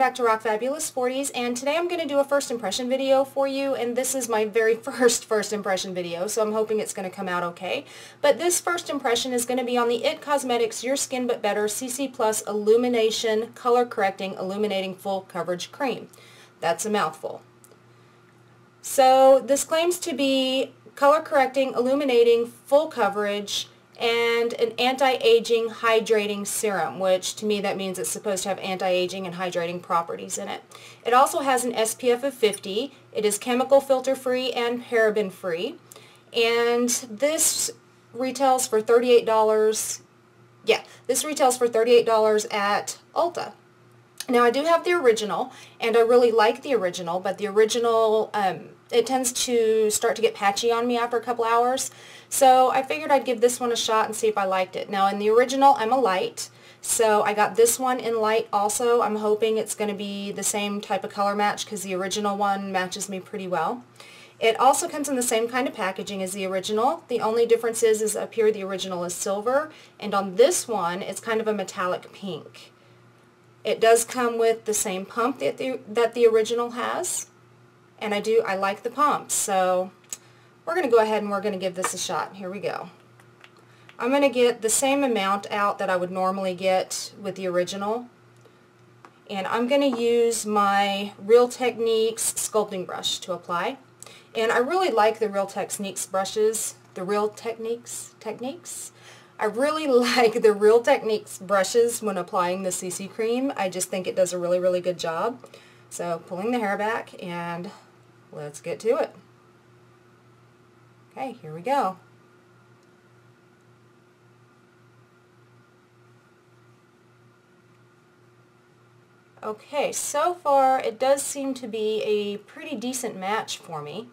back to Rock Fabulous 40s, and today I'm going to do a first impression video for you, and this is my very first impression video, so I'm hoping it's going to come out okay. But this first impression is going to be on the IT Cosmetics Your Skin But Better CC Plus Illumination Color Correcting Illuminating Full Coverage Cream. That's a mouthful. So this claims to be color correcting, illuminating, full coverage, and an anti-aging hydrating serum, which to me that means it's supposed to have anti-aging and hydrating properties in it. It also has an SPF of 50. It is chemical filter free and paraben free, and this retails for $38. Yeah, this retails for $38 at Ulta. Now I do have the original, and I really like the original, but the original it tends to start to get patchy on me after a couple hours, so I figured I'd give this one a shot and see if I liked it. Now in the original I'm a light, so I got this one in light also. I'm hoping it's going to be the same type of color match because the original one matches me pretty well. It also comes in the same kind of packaging as the original. The only difference is up here the original is silver, and on this one it's kind of a metallic pink. It does come with the same pump that the original has, and I like the pump, so we're going to go ahead and we're going to give this a shot. Here we go. I'm going to get the same amount out that I would normally get with the original, and I'm going to use my Real Techniques sculpting brush to apply. And I really like the Real Techniques brushes, I really like the Real Techniques brushes when applying the CC cream. I just think it does a really good job. So pulling the hair back, and let's get to it. Okay, here we go. Okay, so far it does seem to be a pretty decent match for me.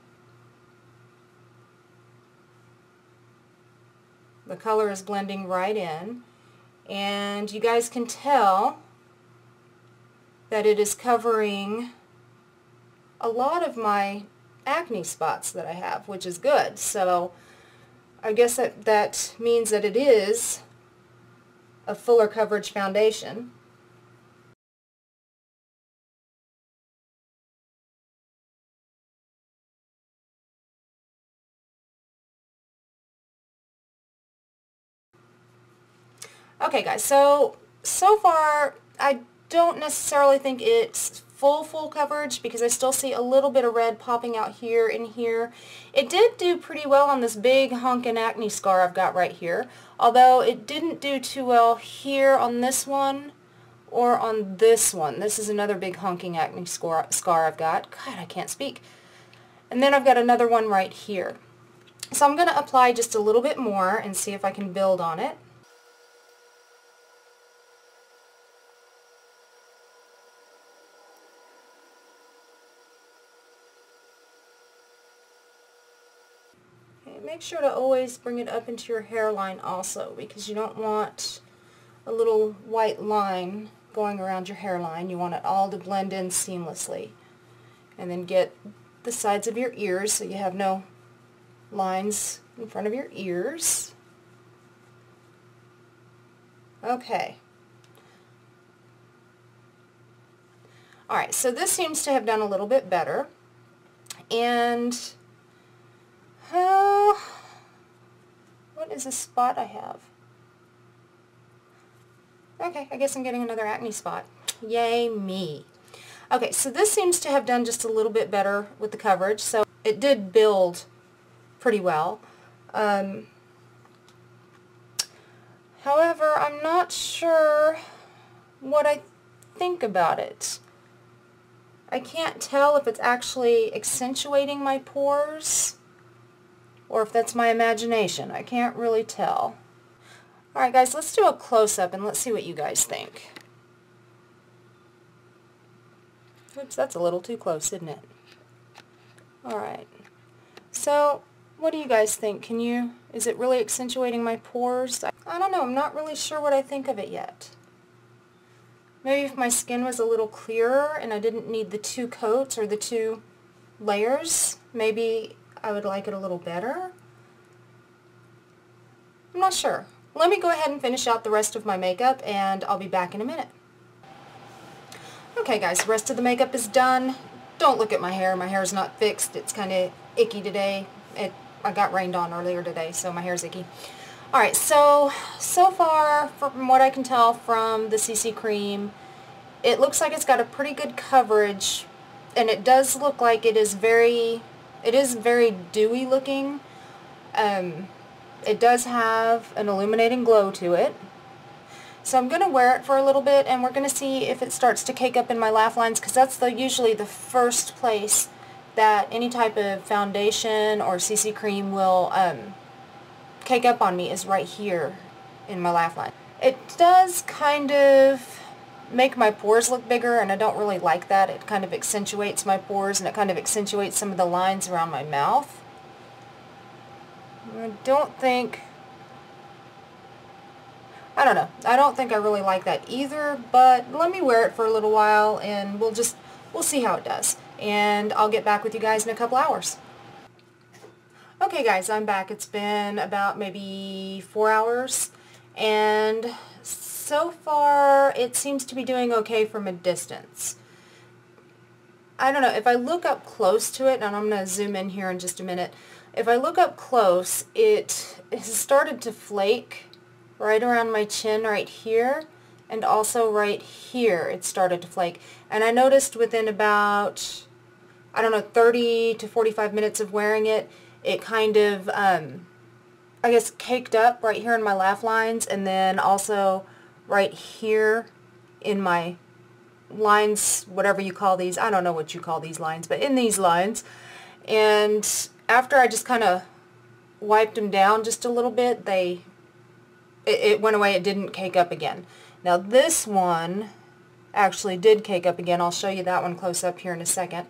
The color is blending right in, and you guys can tell that it is covering a lot of my acne spots that I have, which is good. So I guess that means that it is a fuller coverage foundation. Okay guys, so far I don't necessarily think it's full coverage because I still see a little bit of red popping out here and here. It did do pretty well on this big honkin' acne scar I've got right here, although it didn't do too well here on this one or on this one. This is another big honking acne scar I've got. God, I can't speak. And then I've got another one right here. So I'm going to apply just a little bit more and see if I can build on it. Make sure to always bring it up into your hairline also, because you don't want a little white line going around your hairline. You want it all to blend in seamlessly. And then get the sides of your ears so you have no lines in front of your ears. Okay. Alright, so this seems to have done a little bit better. And what is this spot I have? Okay, I guess I'm getting another acne spot. Yay me. Okay, so this seems to have done just a little bit better with the coverage, so it did build pretty well. However, I'm not sure what I think about it. I can't tell if it's actually accentuating my pores or if that's my imagination. I can't really tell. Alright guys, let's do a close-up and let's see what you guys think. Oops, that's a little too close, isn't it? Alright. So, what do you guys think? Is it really accentuating my pores? I don't know, I'm not really sure what I think of it yet. Maybe if my skin was a little clearer and I didn't need the two coats or the two layers, maybe I would like it a little better. I'm not sure. Let me go ahead and finish out the rest of my makeup, and I'll be back in a minute. Okay guys, the rest of the makeup is done. Don't look at my hair. My hair's not fixed. It's kind of icky today. I got rained on earlier today, so my hair's icky. Alright, so far, from what I can tell from the CC cream, it looks like it's got a pretty good coverage, and it does look like it is very dewy looking. It does have an illuminating glow to it. So I'm going to wear it for a little bit, and we're going to see if it starts to cake up in my laugh lines, because that's usually the first place that any type of foundation or CC cream will cake up on me, is right here in my laugh line. It does kind of make my pores look bigger, and I don't really like that. It kind of accentuates my pores, and it kind of accentuates some of the lines around my mouth. I don't think I really like that either, but let me wear it for a little while and we'll see how it does. And I'll get back with you guys in a couple hours. Okay guys, I'm back. It's been about maybe 4 hours, and so far it seems to be doing okay from a distance. I don't know, if I look up close to it, and I'm going to zoom in here in just a minute, if I look up close, it has started to flake right around my chin right here, and also right here it started to flake. And I noticed within about, 30 to 45 minutes of wearing it, it kind of, I guess, caked up right here in my laugh lines, and then also right here in my lines, whatever you call these. I don't know what you call these lines, but in these lines. And after I just kind of wiped them down just a little bit, it went away. It didn't cake up again. Now this one actually did cake up again. I'll show you that one close up here in a second.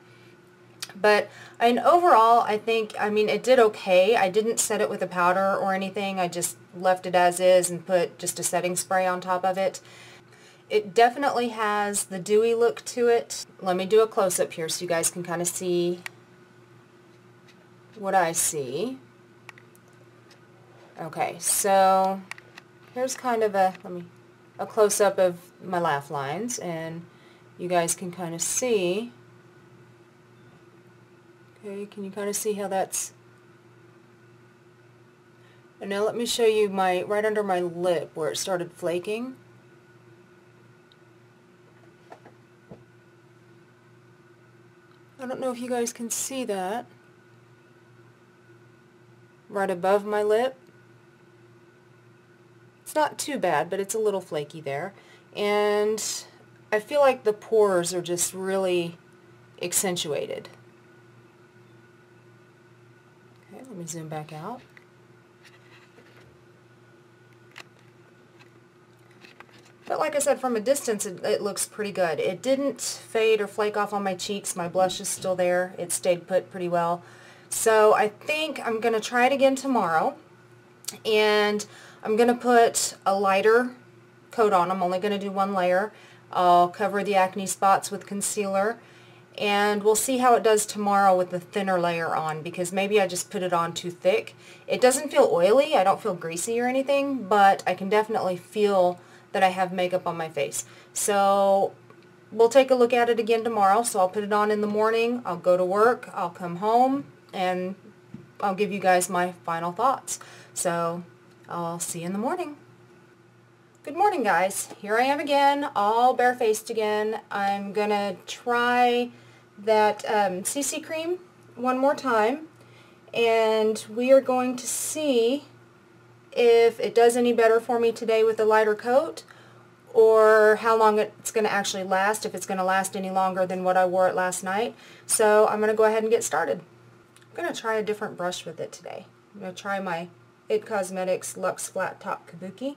But overall, I think, it did okay. I didn't set it with a powder or anything. I just left it as is and put just a setting spray on top of it. It definitely has the dewy look to it. Let me do a close-up here so you guys can kind of see what I see. Okay, so here's kind of a close-up of my laugh lines, and you guys can kind of see. Okay, can you kind of see how that's... And now let me show you right under my lip where it started flaking. I don't know if you guys can see that. Right above my lip. It's not too bad, but it's a little flaky there. And I feel like the pores are just really accentuated. Okay, let me zoom back out. But like I said, from a distance, it looks pretty good. It didn't fade or flake off on my cheeks. My blush is still there. It stayed put pretty well. So I think I'm going to try it again tomorrow. And I'm going to put a lighter coat on. I'm only going to do one layer. I'll cover the acne spots with concealer. And we'll see how it does tomorrow with the thinner layer on, because maybe I just put it on too thick. It doesn't feel oily. I don't feel greasy or anything, but I can definitely feel that I have makeup on my face. So we'll take a look at it again tomorrow. So I'll put it on in the morning. I'll go to work. I'll come home, and I'll give you guys my final thoughts. So I'll see you in the morning. Good morning, guys. Here I am again, all barefaced again. I'm gonna try that CC cream one more time, and we are going to see if it does any better for me today with a lighter coat, or how long it's going to actually last, if it's going to last any longer than what I wore it last night. So I'm going to go ahead and get started. I'm going to try a different brush with it today. I'm going to try my IT Cosmetics Luxe Flat Top Kabuki.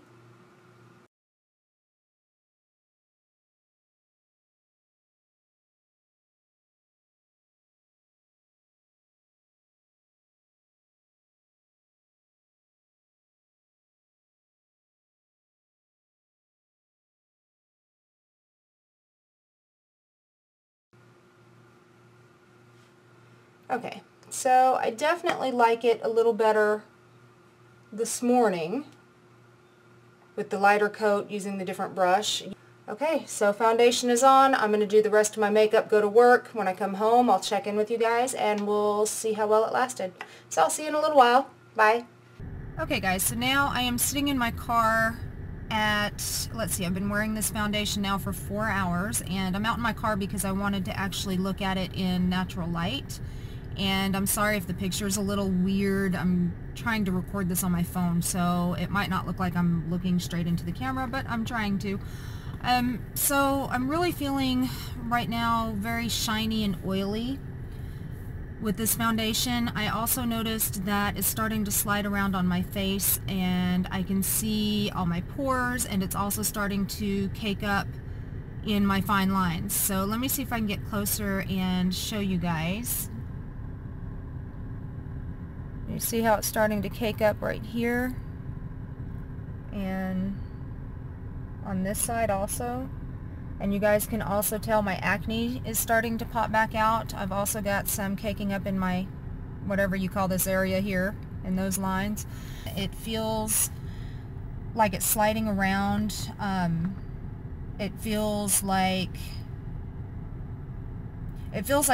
Okay, so I definitely like it a little better this morning with the lighter coat using the different brush. Okay, so foundation is on. I'm going to do the rest of my makeup, go to work. When I come home, I'll check in with you guys and we'll see how well it lasted. So I'll see you in a little while. Bye. Okay guys, so now I am sitting in my car at, let's see, I've been wearing this foundation now for 4 hours, and I'm out in my car because I wanted to actually look at it in natural light. And I'm sorry if the picture's a little weird. I'm trying to record this on my phone, so it might not look like I'm looking straight into the camera, but I'm trying to. So I'm really feeling right now very shiny and oily with this foundation. I also noticed that it's starting to slide around on my face, and I can see all my pores, and it's also starting to cake up in my fine lines. So let me see if I can get closer and show you guys. You see how it's starting to cake up right here, and on this side also. And you guys can also tell my acne is starting to pop back out. I've also got some caking up in my, whatever you call this area here, in those lines. It feels like it's sliding around. It feels like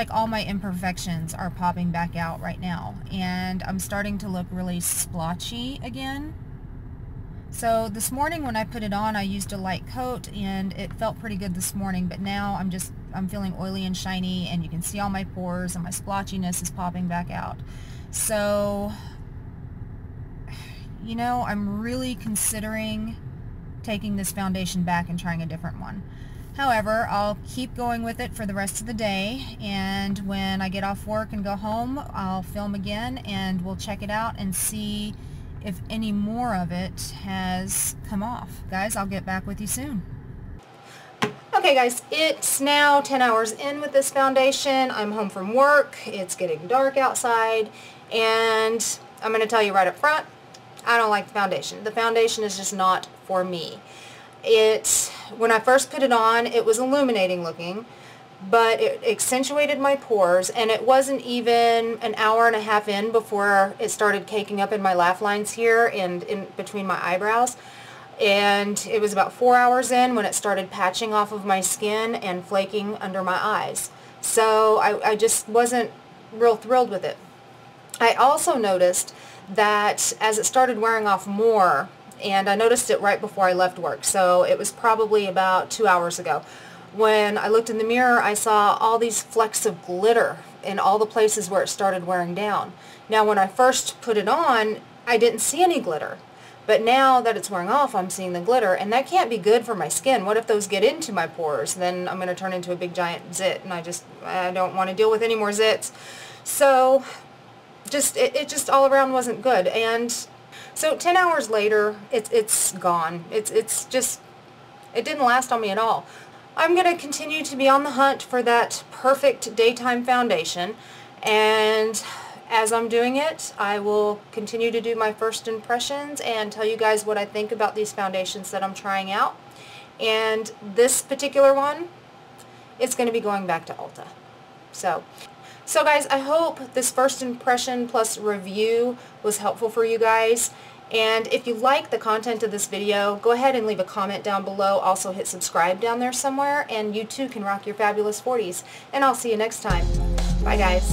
all my imperfections are popping back out right now, and I'm starting to look really splotchy again. So this morning when I put it on, I used a light coat and it felt pretty good this morning, but now I'm feeling oily and shiny, and you can see all my pores and my splotchiness is popping back out. So, you know, I'm really considering taking this foundation back and trying a different one. However, I'll keep going with it for the rest of the day, and when I get off work and go home, I'll film again and we'll check it out and see if any more of it has come off. Guys, I'll get back with you soon. Okay guys, it's now 10 hours in with this foundation. I'm home from work. It's getting dark outside, and I'm going to tell you right up front, I don't like the foundation. The foundation is just not for me. When I first put it on, it was illuminating looking, but it accentuated my pores, and it wasn't even an hour and a half in before it started caking up in my laugh lines here and in between my eyebrows. And it was about 4 hours in when it started patching off of my skin and flaking under my eyes. So I just wasn't real thrilled with it. I also noticed that as it started wearing off more, and I noticed it right before I left work, so it was probably about 2 hours ago. When I looked in the mirror, I saw all these flecks of glitter in all the places where it started wearing down. Now, when I first put it on, I didn't see any glitter. But now that it's wearing off, I'm seeing the glitter, and that can't be good for my skin. What if those get into my pores? Then I'm going to turn into a big giant zit, and I don't want to deal with any more zits. So, it just all around wasn't good. And so 10 hours later, it's gone. It didn't last on me at all. I'm going to continue to be on the hunt for that perfect daytime foundation, and as I'm doing it, I will continue to do my first impressions and tell you guys what I think about these foundations that I'm trying out. And this particular one, it's going to be going back to Ulta. So guys, I hope this first impression plus review was helpful for you guys. And if you like the content of this video, go ahead and leave a comment down below. Also hit subscribe down there somewhere, and you too can rock your fabulous 40s. And I'll see you next time. Bye guys.